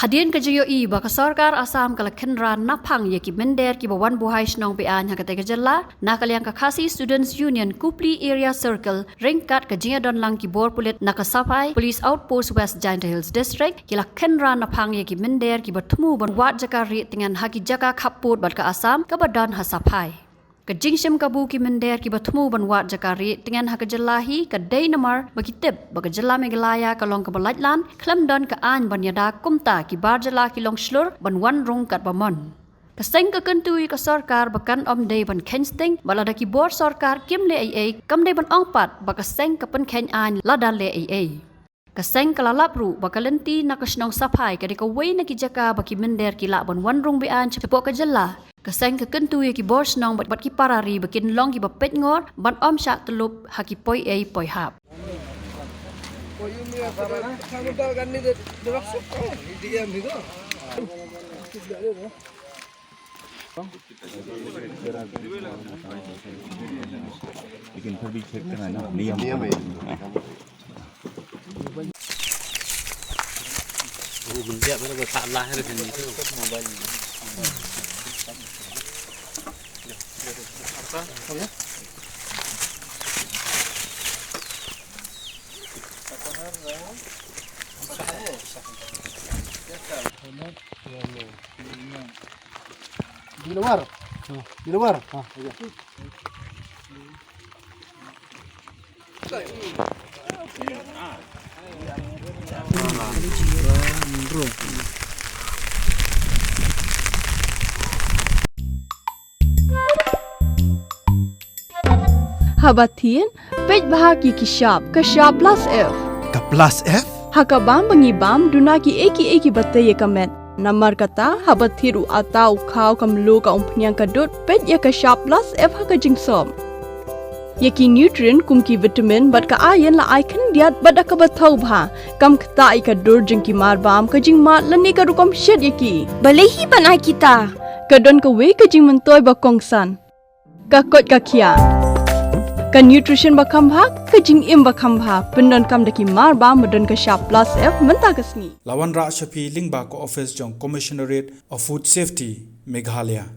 Hadian kejayo i baka sarkar Assam kala kenra napang ye ki mender ki bawan buhai snong pe an hakate kejala nakaliang kakasi Students Union Kupli Area Circle ringkat kejiya don lang ki bor pulit nakasapai Police Outpost West Giant Hills District kila kenra napang ye ki mender ki bertemu ban wat jakari dengan haki jaka khaput bat ka Assam ka badan hasapai Kejingsim kabu ki mender ki bertemu ban wat jakari dengan hak jelahi ka day namar bakitip baka jela megalaya ka long ka balatlan klam don ka an ban yada kumta ki bar jela ki long slur ban wan rong kat bamon Kaseng ka kentui ka sarkar bakan om day ban kensting balada ki bor sarkar kim le ai kam day ban ongpat baka seng ka pen ken an lada le ai Kaseng kalalap ru bakalenti nakasnong sapai ka ka way na ki jaka baki mender ki la ban wan rong bean cepo ka jela Kaseng ke kentu ye ki bor snong bat ki parari bakin long ki bapet ngor ban om syak telup haki poi ai poi hap. Bikin pergi cek kan diam. Dia berapa salah hari ini tu mobile. Di luar. Habatin, pej bahagi ki shop plus F. Ka plus F? Hakabam bangibam dunaki eki batai ye kamet. Namar kata habathiru atau kau kamlu ka umpnyang kadut pej ye ka shop plus F haka jingsom. Yeki nutrient kumki vitamin bat ka ayen la icon diat bat ka bathau bha kam kta ka dur jingki marbam ka jing mat lani ka rukom shed yeki. Balehi banai kita. Kadon ka we ka jing mentoy ba kongsan. Ka kot ka kia. Ka nutrition bakam bhak ka jing im bakam bha pendon kam daki mar ba modon ka sharp plus F menta kasni Lawan Ra Shafi Lingba ko office jong Commissionerate of Food Safety Meghalaya